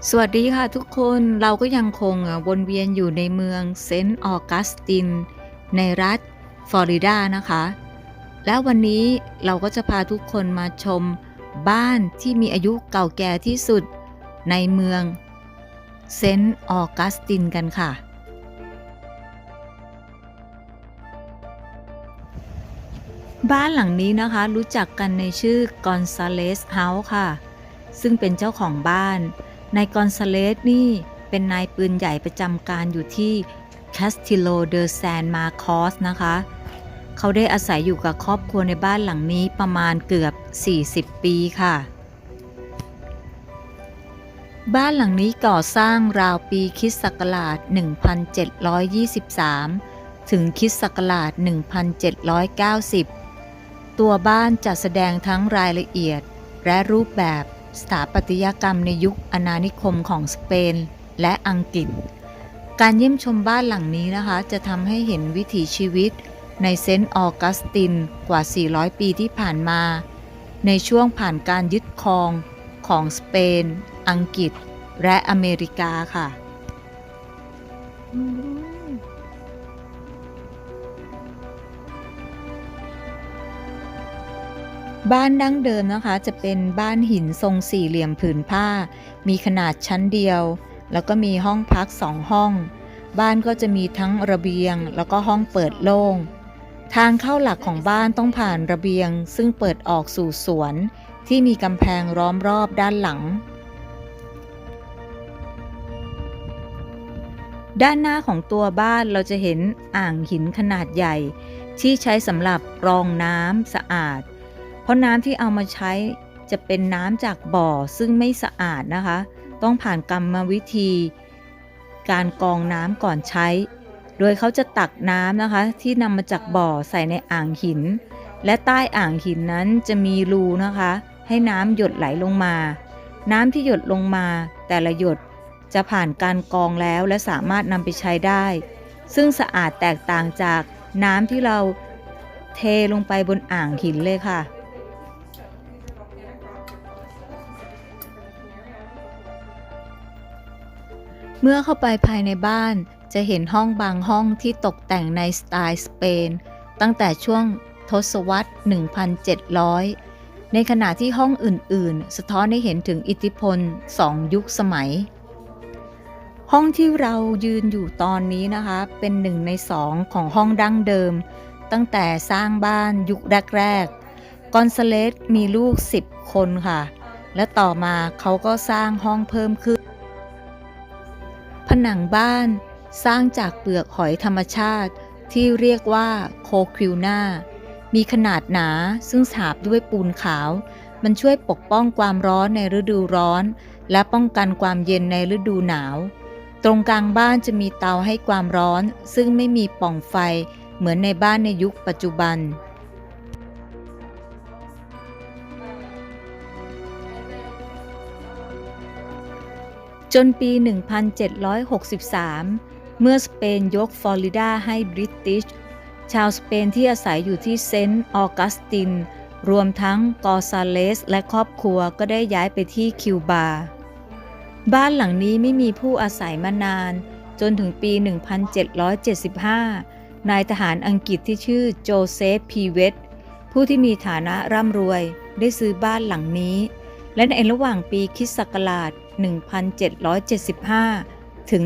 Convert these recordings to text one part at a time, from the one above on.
สวัสดีค่ะทุกคนเราก็ยังคงวนเวียนอยู่ในเมืองเซนต์ออกัสตินในรัฐฟลอริดานะคะแล้ววันนี้เราก็จะพาทุกคนมาชมบ้านที่มีอายุเก่าแก่ที่สุดในเมืองเซนต์ออกัสตินกันค่ะบ้านหลังนี้นะคะรู้จักกันในชื่อกอนซาเลสเฮาส์ค่ะซึ่งเป็นเจ้าของบ้านนายกอนซาเลสนี่เป็นนายปืนใหญ่ประจำการอยู่ที่คาสติโลเดอแซนมาคอสนะคะเขาได้อาศัยอยู่กับครอบครัวในบ้านหลังนี้ประมาณเกือบ40ปีค่ะบ้านหลังนี้ก่อสร้างราวปีคริสต์ศักราช1723ถึงคริสต์ศักราช1790ตัวบ้านจัดแสดงทั้งรายละเอียดและรูปแบบสถาปัตยกรรมในยุคอาณานิคมของสเปนและอังกฤษการเยี่ยมชมบ้านหลังนี้นะคะจะทำให้เห็นวิถีชีวิตในเซนต์ออกัสตินกว่า400ปีที่ผ่านมาในช่วงผ่านการยึดครองของสเปนอังกฤษและอเมริกาค่ะบ้านดั้งเดิมนะคะจะเป็นบ้านหินทรงสี่เหลี่ยมผืนผ้ามีขนาดชั้นเดียวแล้วก็มีห้องพัก2ห้องบ้านก็จะมีทั้งระเบียงแล้วก็ห้องเปิดโล่งทางเข้าหลักของบ้านต้องผ่านระเบียงซึ่งเปิดออกสู่สวนที่มีกำแพงล้อมรอบด้านหลังด้านหน้าของตัวบ้านเราจะเห็นอ่างหินขนาดใหญ่ที่ใช้สำหรับรองน้ำสะอาดเพราะน้ำที่เอามาใช้จะเป็นน้ำจากบ่อซึ่งไม่สะอาดนะคะต้องผ่านกรรมวิธีการกรองน้ำก่อนใช้โดยเขาจะตักน้ำนะคะที่นำมาจากบ่อใส่ในอ่างหินและใต้อ่างหินนั้นจะมีรูนะคะให้น้ำหยดไหลลงมาน้ำที่หยดลงมาแต่ละหยดจะผ่านการกรองแล้วและสามารถนำไปใช้ได้ซึ่งสะอาดแตกต่างจากน้ำที่เราเทลงไปบนอ่างหินเลยค่ะเมื่อเข้าไปภายในบ้านจะเห็นห้องบางห้องที่ตกแต่งในสไตล์สเปนตั้งแต่ช่วงทศวรรษ 1700 ในขณะที่ห้องอื่นๆสะท้อนให้เห็นถึงอิทธิพล2 ยุคสมัยห้องที่เรายืนอยู่ตอนนี้นะคะเป็น1 ใน 2ของห้องดั้งเดิมตั้งแต่สร้างบ้านยุคแรกๆกอนซาเลสมีลูก10 คนค่ะและต่อมาเขาก็สร้างห้องเพิ่มขึ้น ผนังบ้านสร้างจากเปลือกหอยธรรมชาติที่เรียกว่าโคคิวนามีขนาดหนาซึ่งฉาบด้วยปูนขาวมันช่วยปกป้องความร้อนในฤดูร้อนและป้องกันความเย็นในฤดูหนาวตรงกลางบ้านจะมีเตาให้ความร้อนซึ่งไม่มีปล่องไฟเหมือนในบ้านในยุคปัจจุบัน จนปี 1763 เมื่อสเปนยกฟลอริดาให้บริติชชาวสเปนที่อาศัยอยู่ที่เซนต์ออกัสตินรวมทั้งกอซาเลสและครอบครัวก็ได้ย้ายไปที่คิวบาบ้านหลังนี้ไม่มีผู้อาศัยมานานจนถึงปี 1775 นายทหารอังกฤษที่ชื่อโจเซฟพีเวตผู้ที่มีฐานะร่ำรวยได้ซื้อบ้านหลังนี้และในระหว่างปีคริสต์ศักราช1775 ถึง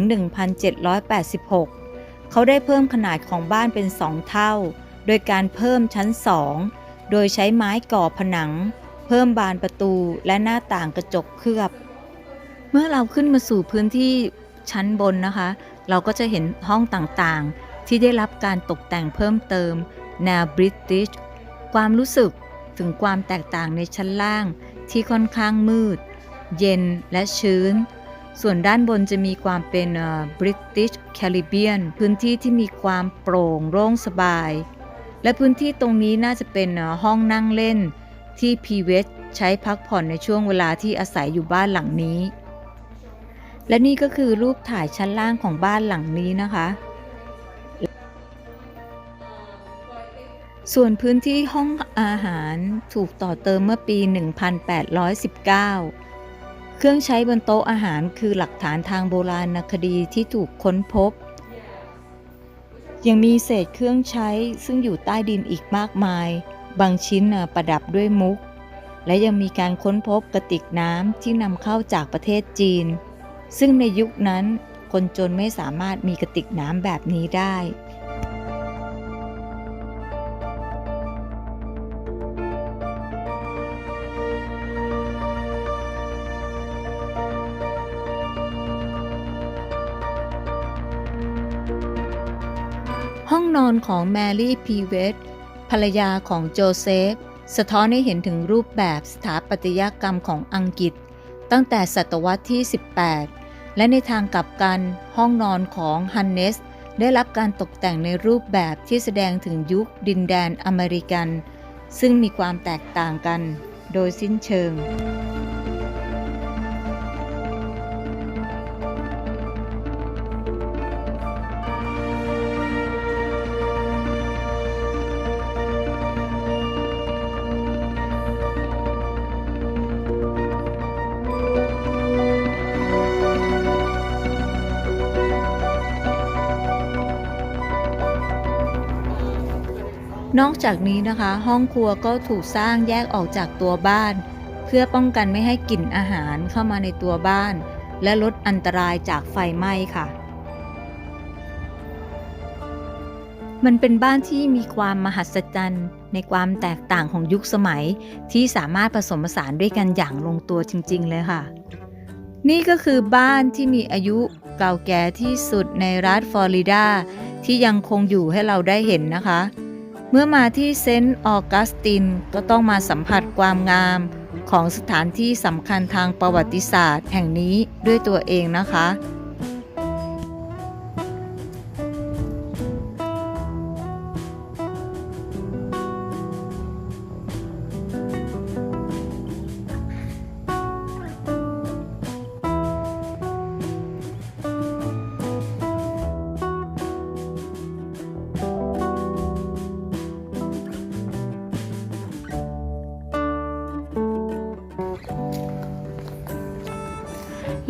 1786 เขาได้เพิ่มขนาดของบ้านเป็น2 เท่าโดยการเพิ่มชั้น2โดยใช้ไม้ก่อผนังเพิ่มบานประตูและหน้าต่างกระจกเคลือบเมื่อเราขึ้นมาสู่พื้นที่ชั้นบนนะคะเราก็จะเห็นห้องต่างๆที่ได้รับการตกแต่งเพิ่มเติมแนวบริติชความรู้สึกถึงความแตกต่างในชั้นล่างที่ค่อนข้างมืดเย็นและชื้นส่วนด้านบนจะมีความเป็นBritish Caribbean พื้นที่ที่มีความโปร่งโล่งสบายและพื้นที่ตรงนี้น่าจะเป็นห้องนั่งเล่นที่พีเวสใช้พักผ่อนในช่วงเวลาที่อาศัยอยู่บ้านหลังนี้และนี่ก็คือรูปถ่ายชั้นล่างของบ้านหลังนี้นะคะส่วนพื้นที่ห้องอาหารถูกต่อเติมเมื่อปี 1819 เครื่องใช้บนโต๊ะอาหารคือหลักฐานทางโบราณคดีที่ถูกค้นพบยังมีเศษเครื่องใช้ซึ่งอยู่ใต้ดินอีกมากมายบางชิ้นประดับด้วยมุกและยังมีการค้นพบกระติกน้ำที่นำเข้าจากประเทศจีนซึ่งในยุคนั้นคนจนไม่สามารถมีกระติกน้ำแบบนี้ได้ห้องนอนของแมรี่พีเวตภรรยาของโจเซฟสะท้อนให้เห็นถึงรูปแบบสถาปัตยกรรมของอังกฤษตั้งแต่ศตวรรษที่ 18 และในทางกลับกันห้องนอนของฮันเนสได้รับการตกแต่งในรูปแบบที่แสดงถึงยุคดินแดนอเมริกันซึ่งมีความแตกต่างกันโดยสิ้นเชิงนอกจากนี้นะคะห้องครัวก็ถูกสร้างแยกออกจากตัวบ้านเพื่อป้องกันไม่ให้กลิ่นอาหารเข้ามาในตัวบ้านและลดอันตรายจากไฟไหม้ค่ะมันเป็นบ้านที่มีความมหัศจรรย์ในความแตกต่างของยุคสมัยที่สามารถผสมผสานด้วยกันอย่างลงตัวจริงๆเลยค่ะนี่ก็คือบ้านที่มีอายุเก่าแก่ที่สุดในรัฐฟลอริดาที่ยังคงอยู่ให้เราได้เห็นนะคะเมื่อมาที่เซนต์ออกัสตินก็ต้องมาสัมผัสความงามของสถานที่สำคัญทางประวัติศาสตร์แห่งนี้ด้วยตัวเองนะคะ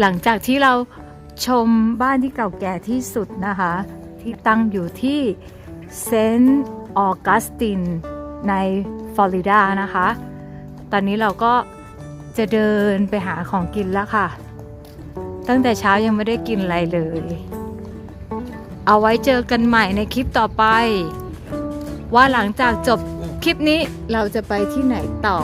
หลังจากที่เราชมบ้านที่เก่าแก่ที่สุดนะคะที่ตั้งอยู่ที่เซนต์ออกัสตินในฟลอริดานะคะตอนนี้เราก็จะเดินไปหาของกินแล้วค่ะตั้งแต่เช้ายังไม่ได้กินอะไรเลยเอาไว้เจอกันใหม่ในคลิปต่อไปว่าหลังจากจบคลิปนี้เราจะไปที่ไหนต่อ